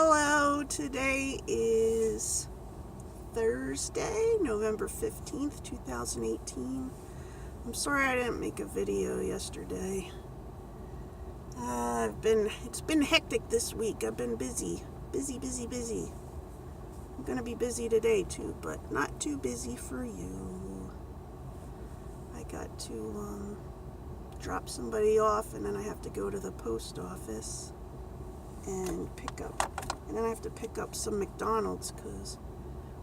Hello, today is Thursday, November 15th, 2018. I'm sorry I didn't make a video yesterday. It's been hectic this week. I've been busy. I'm gonna be busy today too, but not too busy for you. I got to drop somebody off, and then I have to go to the post office and then I have to pick up some McDonald's because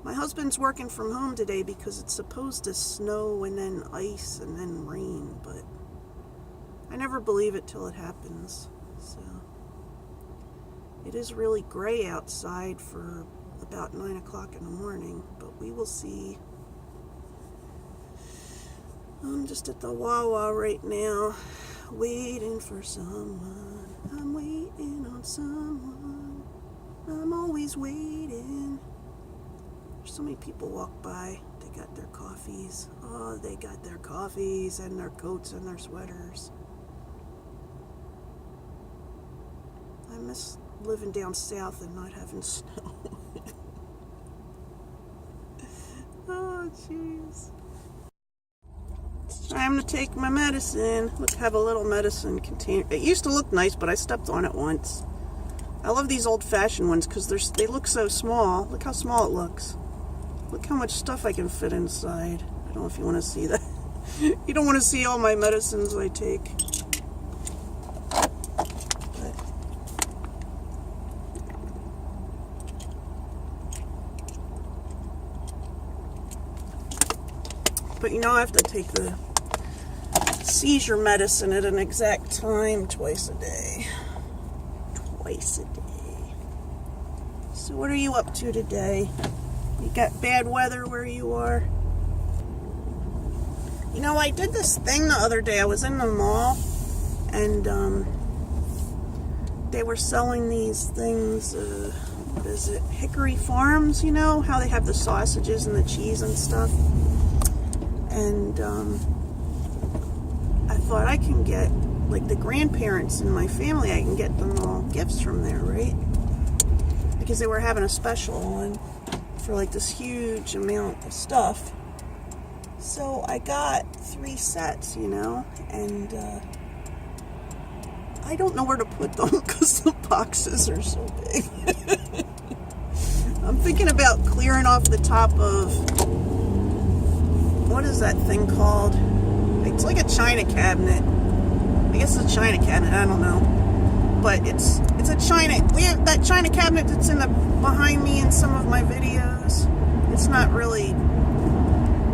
my husband's working from home today because it's supposed to snow and then ice and then rain, but I never believe it till it happens. So it is really gray outside for about 9 o'clock in the morning, but we will see. I'm just at the Wawa right now waiting for someone. I'm waiting on someone. I'm always waiting. There's so many people walk by. They got their coffees. Oh, they got their coffees and their coats and their sweaters. I miss living down south and not having snow. Oh, jeez. It's time to take my medicine. Look, have a little medicine container. It used to look nice, but I stepped on it once. I love these old-fashioned ones because they look so small. Look how small it looks. Look how much stuff I can fit inside. I don't know if you want to see that. You don't want to see all my medicines I take. But you know, I have to take the seizure medicine at an exact time twice a day. So what are you up to today? You got bad weather where you are? You know, I did this thing the other day. I was in the mall and they were selling these things, what is it? Hickory Farms, you know? How they have the sausages and the cheese and stuff. And I thought I can get, like, the grandparents in my family, I can get them all gifts from there, right? Because they were having a special on for, like, this huge amount of stuff. So I got 3 sets, you know, and I don't know where to put them because the boxes are so big. I'm thinking about clearing off the top of, what is that thing called? It's like a china cabinet. I guess it's a china cabinet, I don't know. But it's a china, we have that china cabinet that's behind me in some of my videos. It's not really,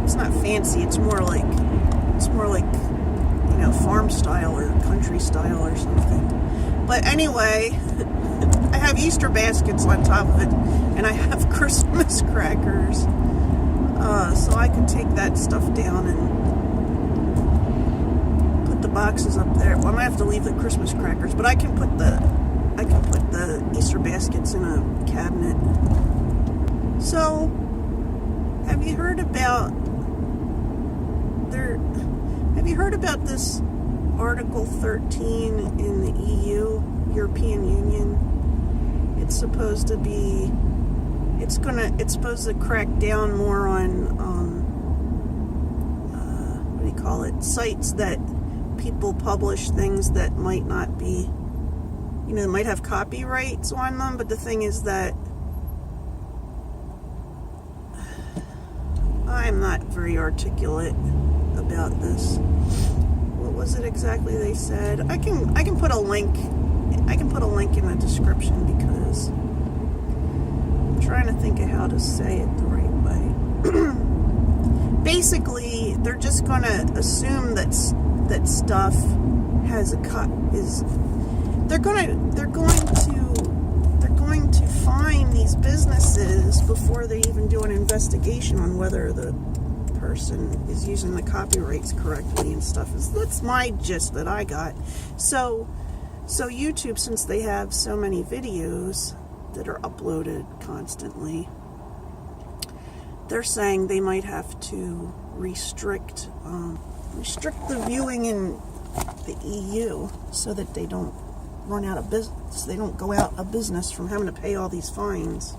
it's not fancy, it's more like, you know, farm style or country style or something. But anyway, I have Easter baskets on top of it, and I have Christmas crackers. So I could take that stuff down and put the boxes up there. Well, I'm gonna have to leave the Christmas crackers, but I can put the Easter baskets in a cabinet. So, have you heard about this Article 13 in the EU, European Union? It's supposed to be. It's supposed to crack down more on, what do you call it, sites that people publish things that might not be, you know, might have copyrights on them, but the thing is that I'm not very articulate about this. What was it exactly they said? I can put a link in the description because trying to think of how to say it the right way. Basically, they're just going to assume that stuff has they're going to fine these businesses before they even do an investigation on whether the person is using the copyrights correctly and stuff. That's my gist that I got. So YouTube, since they have so many videos that are uploaded constantly, they're saying they might have to restrict the viewing in the EU so that they don't run out of business. They don't go out of business from having to pay all these fines.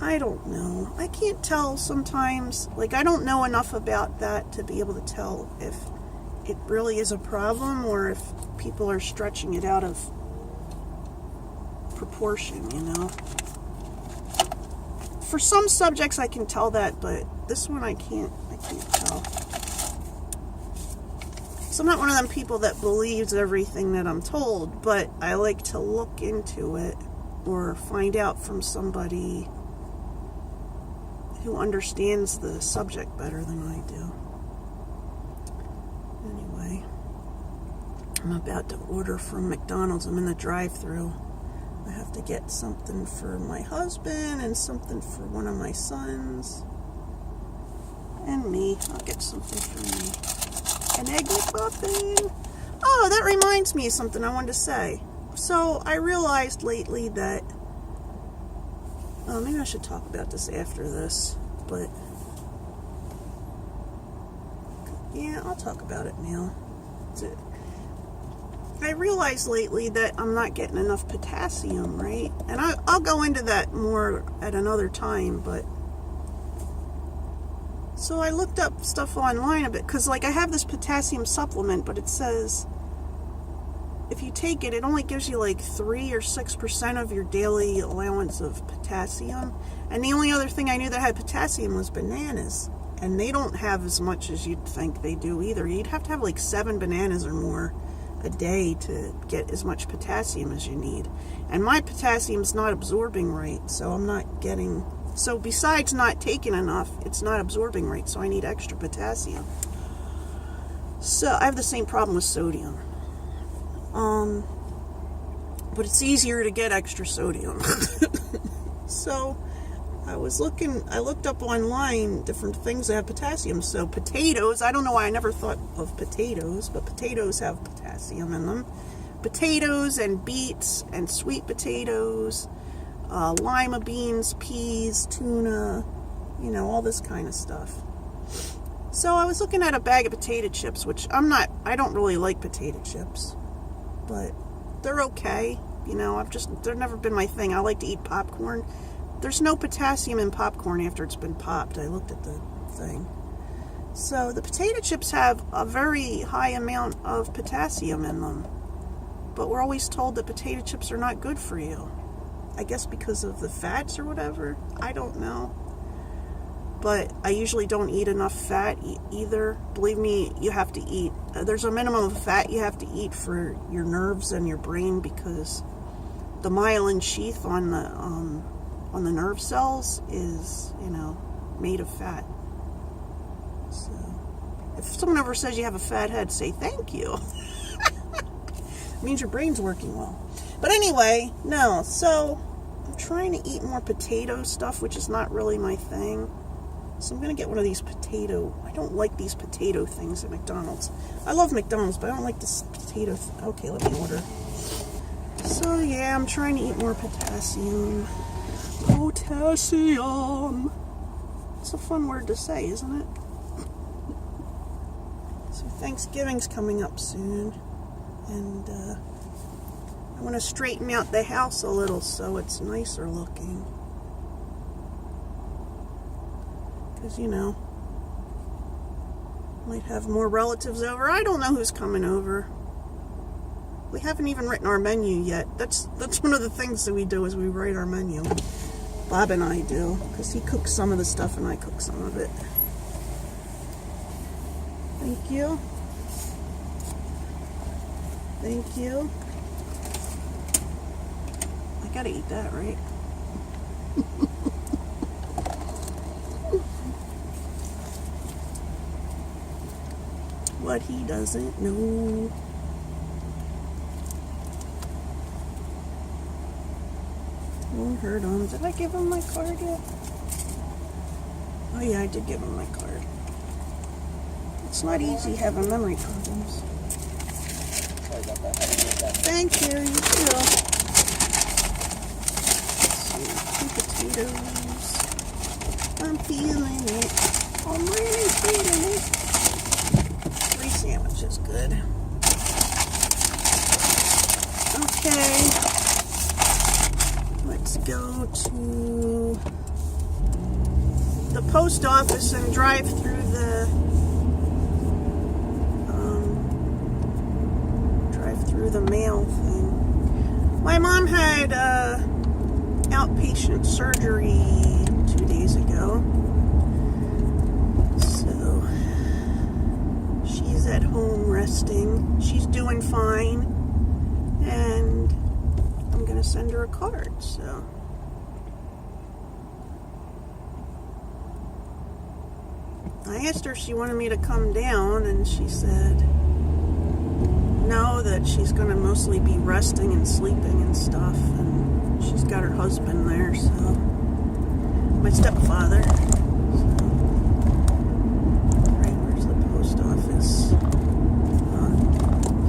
I don't know. I can't tell sometimes. Like, I don't know enough about that to be able to tell if it really is a problem or if people are stretching it out of proportion, you know. For some subjects I can tell that, but this one I can't tell. So I'm not one of them people that believes everything that I'm told, but I like to look into it or find out from somebody who understands the subject better than I do. Anyway, I'm about to order from McDonald's. I'm in the drive-thru. I have to get something for my husband and something for one of my sons. And me. I'll get something for me. An egg McMuffin. Oh, that reminds me of something I wanted to say. So, I realized lately that... Oh, maybe I should talk about this after this. But... yeah, I'll talk about it now. I realized lately that I'm not getting enough potassium, right? And I'll go into that more at another time, but... So I looked up stuff online a bit, because, like, I have this potassium supplement, but it says if you take it, it only gives you, like, 3 or 6% of your daily allowance of potassium. And the only other thing I knew that had potassium was bananas. And they don't have as much as you'd think they do either. You'd have to have, like, 7 bananas or more a day to get as much potassium as you need. And my potassium's not absorbing right, so I'm not getting... So besides not taking enough, it's not absorbing right, so I need extra potassium. So I have the same problem with sodium. But it's easier to get extra sodium. So I looked up online different things that have potassium. So potatoes, I don't know why I never thought of potatoes, but potatoes have potassium in them. Potatoes and beets and sweet potatoes, lima beans, peas, tuna, you know, all this kind of stuff. So I was looking at a bag of potato chips, which I don't really like potato chips, but they're okay. You know, they've never been my thing. I like to eat popcorn. There's no potassium in popcorn after it's been popped. I looked at the thing. So the potato chips have a very high amount of potassium in them, but we're always told that potato chips are not good for you. I guess because of the fats or whatever. I don't know. But I usually don't eat enough fat either. Believe me, you have to eat. There's a minimum of fat you have to eat for your nerves and your brain, because the myelin sheath on the nerve cells is, you know, made of fat. So if someone ever says you have a fat head, say thank you. It means your brain's working well. But anyway, no, so I'm trying to eat more potato stuff, which is not really my thing. So I'm going to get one of these I don't like these potato things at McDonald's. I love McDonald's, but I don't like this potato okay, let me order. So yeah, I'm trying to eat more potassium. Potassium! It's a fun word to say, isn't it? So Thanksgiving's coming up soon. And I want to straighten out the house a little so it's nicer looking. Because, you know, might have more relatives over. I don't know who's coming over. We haven't even written our menu yet. That's one of the things that we do, is we write our menu. Bob and I do, because he cooks some of the stuff and I cook some of it. Thank you. Thank you. I gotta eat that, right? What he doesn't know. Won't hurt him. Did I give him my card yet? Oh yeah, I did give him my card. It's not easy having memory problems. Thank you, you too. Let's see, 2 potatoes. I'm feeling it. I'm really feeling it. 3 sandwiches, good. Okay, let's go to the post office and drive through the mail thing. My mom had outpatient surgery 2 days ago, so she's at home resting. She's doing fine, and I'm gonna send her a card. So I asked her if she wanted me to come down, and she said no, that she's going to mostly be resting and sleeping and stuff, and she's got her husband there, so my stepfather. So, right, where's the post office?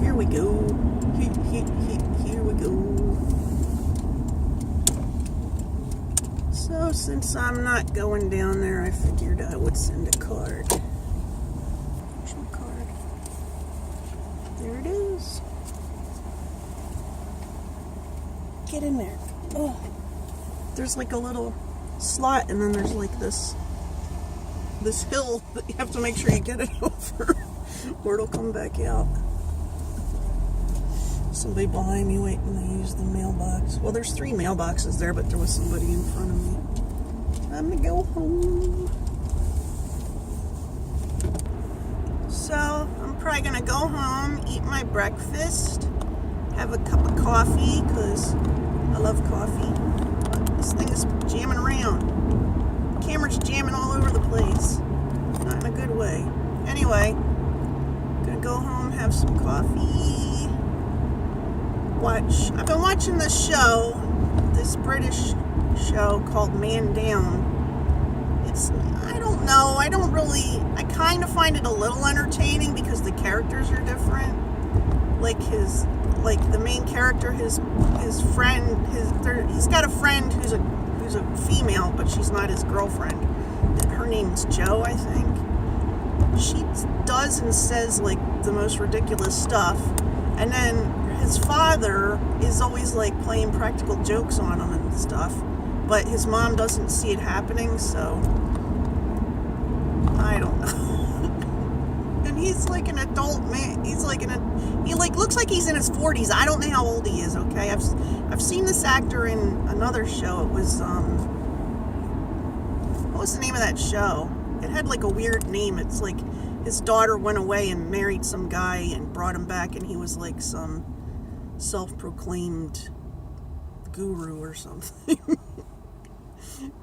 Here we go. Here we go. So since I'm not going down there, I figured I would send a card. Here's my card. There it is. Get in there. Oh. There's like a little slot, and then there's like this hill that you have to make sure you get it over, or it'll come back out. Somebody behind me waiting to use the mailbox. Well, there's 3 mailboxes there, but there was somebody in front of me. Time to go home. So I'm probably gonna go home, eat my breakfast, have a cup of coffee, because I love coffee. This thing is jamming around. The camera's jamming all over the place. Not in a good way. Anyway, gonna go home, have some coffee, watch. I've been watching this show, this British show called Man Down. I don't know, I kind of find it a little entertaining because the characters are different. Like the main character, his friend, he's got a friend who's a female, but she's not his girlfriend. Her name's Jo, I think. She does and says like the most ridiculous stuff, and then his father is always like playing practical jokes on him and stuff, but his mom doesn't see it happening, so I don't know. And he's like an adult man. He looks like he's in his 40s. I don't know how old he is, okay? I've seen this actor in another show. It was what was the name of that show? It had like a weird name. It's like his daughter went away and married some guy and brought him back, and he was like some self-proclaimed guru or something.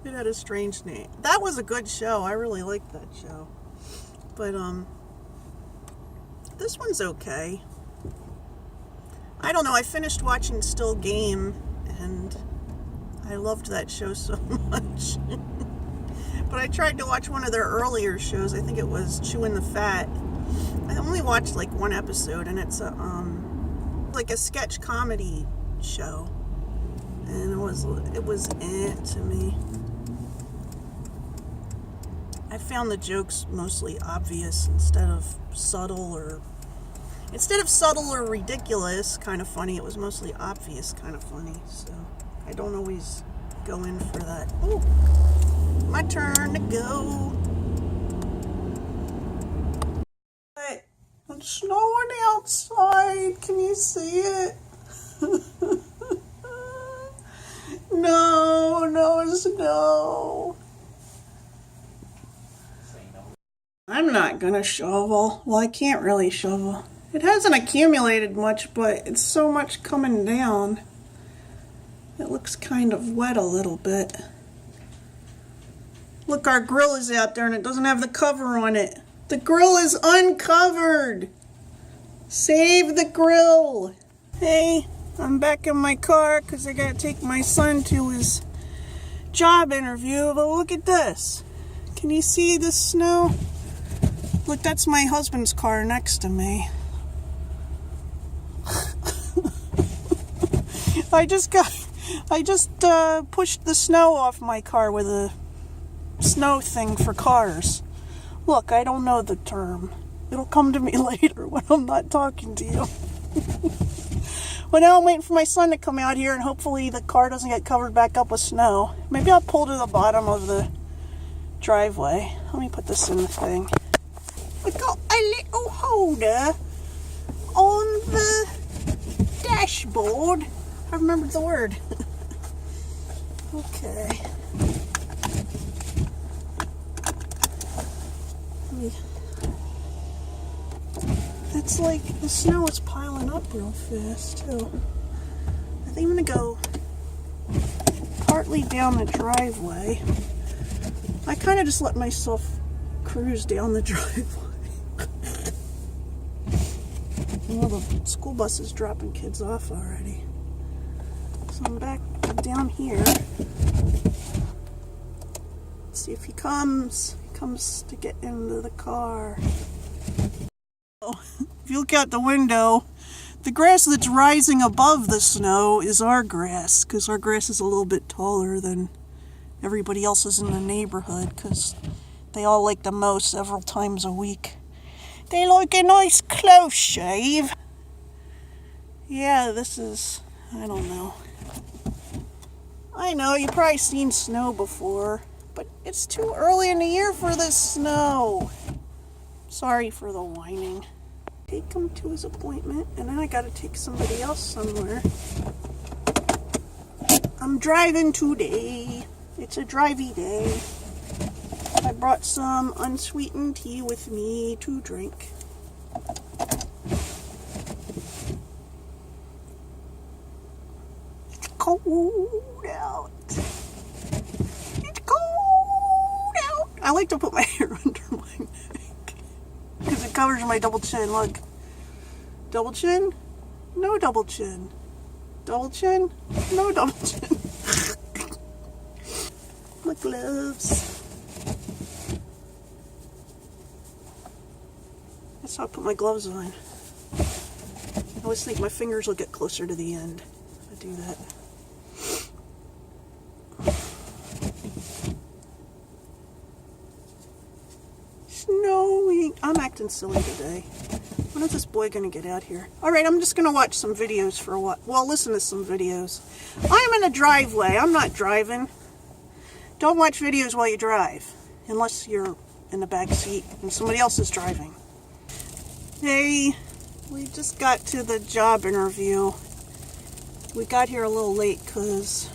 It had a strange name. That was a good show. I really liked that show. But this one's okay. I don't know. I finished watching Still Game, and I loved that show so much. But I tried to watch one of their earlier shows. I think it was Chewing the Fat. I only watched like one episode, and it's like a sketch comedy show, and it was to me. I found the jokes mostly obvious instead of subtle or ridiculous kind of funny. It was mostly obvious kind of funny, so I don't always go in for that. Oh, my turn to go. But it's snowing outside. Can you see it? No snow. I'm not gonna shovel. Well, I can't really shovel. It hasn't accumulated much, but it's so much coming down. It looks kind of wet a little bit. Look, our grill is out there and it doesn't have the cover on it. The grill is uncovered. Save the grill. Hey, I'm back in my car because I gotta take my son to his job interview. But look at this. Can you see the snow? Look, that's my husband's car next to me. I just pushed the snow off my car with a snow thing for cars. Look, I don't know the term. It'll come to me later when I'm not talking to you. But now I'm waiting for my son to come out here, and hopefully the car doesn't get covered back up with snow. Maybe I'll pull to the bottom of the driveway. Let me put this in the thing. We got a little holder on the dashboard. I remembered the word. Okay. It's like the snow is piling up real fast too. I think I'm gonna go partly down the driveway. I kind of just let myself cruise down the driveway. Well, the school bus is dropping kids off already. So I'm back down here. Let's see if he comes. He comes to get into the car. If you look out the window, the grass that's rising above the snow is our grass, because our grass is a little bit taller than everybody else's in the neighborhood, because they all like to mow several times a week. They like a nice close shave. Yeah, this is, I don't know. I know, you've probably seen snow before, but it's too early in the year for this snow. Sorry for the whining. Take him to his appointment, and then I gotta take somebody else somewhere. I'm driving today. It's a drivey day. I brought some unsweetened tea with me to drink. It's cold out. It's cold out. I like to put my hair under my neck because it covers my double chin. Look. Double chin? No double chin. Double chin? No double chin. My gloves. That's how I put my gloves on. I always think my fingers will get closer to the end if I do that. Snowing. I'm acting silly today. When is this boy gonna get out here? Alright, I'm just gonna watch some videos for a while. Well, listen to some videos. I'm in a driveway. I'm not driving. Don't watch videos while you drive. Unless you're in the back seat and somebody else is driving. Hey, we just got to the job interview. We got here a little late because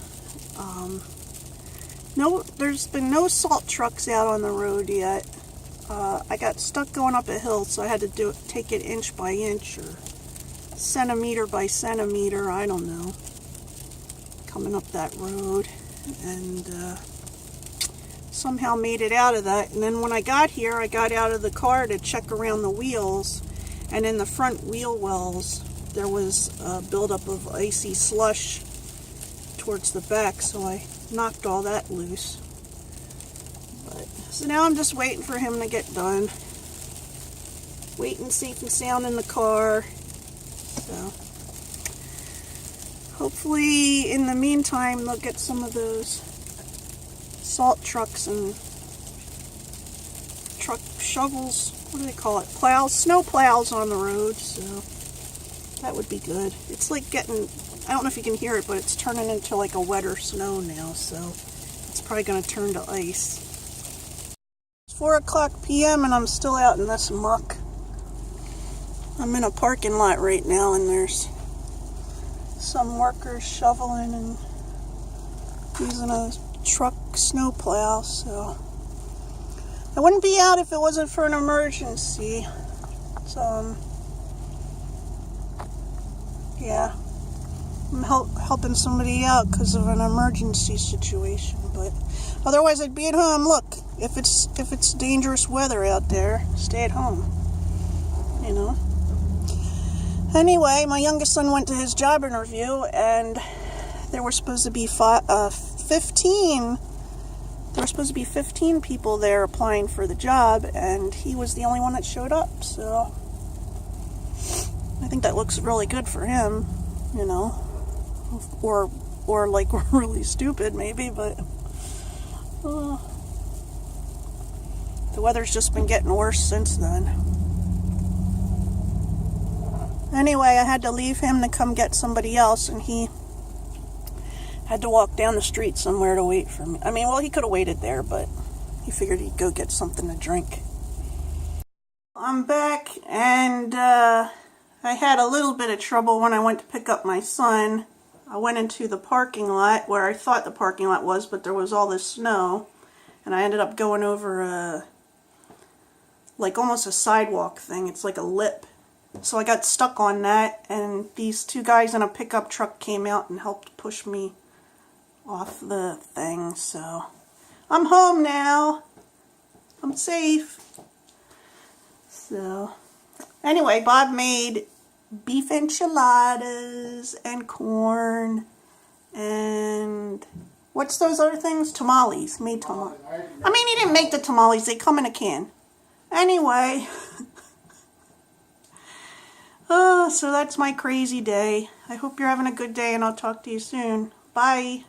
there's been no salt trucks out on the road yet. I got stuck going up a hill, so I had to take it inch by inch or centimeter by centimeter, I don't know, coming up that road, and somehow made it out of that. And then when I got here, I got out of the car to check around the wheels, and in the front wheel wells there was a buildup of icy slush towards the back, so I knocked all that loose. So now I'm just waiting for him to get done. Waiting safe and sound in the car. So hopefully in the meantime they'll get some of those salt trucks and truck shovels, what do they call it? Plows, snow plows on the road, so that would be good. It's like getting, I don't know if you can hear it, but it's turning into like a wetter snow now, so it's probably going to turn to ice. 4:00 p.m. and I'm still out in this muck. I'm in a parking lot right now, and there's some workers shoveling and using a truck snow plow, so I wouldn't be out if it wasn't for an emergency. So yeah, I'm helping somebody out because of an emergency situation, but otherwise I'd be at home. Look, if it's dangerous weather out there, stay at home, you know. Anyway, my youngest son went to his job interview, and there were supposed to be 15 people there applying for the job, and he was the only one that showed up, so I think that looks really good for him, you know, or like we're really stupid maybe, but the weather's just been getting worse since then. Anyway, I had to leave him to come get somebody else, and he had to walk down the street somewhere to wait for me. I mean, well, he could have waited there, but he figured he'd go get something to drink. I'm back, and I had a little bit of trouble when I went to pick up my son. I went into the parking lot where I thought the parking lot was, but there was all this snow, and I ended up going over like almost a sidewalk thing. It's like a lip. So I got stuck on that, and these two guys in a pickup truck came out and helped push me off the thing. So I'm home now. I'm safe. So anyway, Bob made beef enchiladas and corn and what's those other things? Tamales. Made tamales. I mean, he didn't make the tamales. They come in a can. Anyway. Oh, so that's my crazy day. I hope you're having a good day, and I'll talk to you soon. Bye.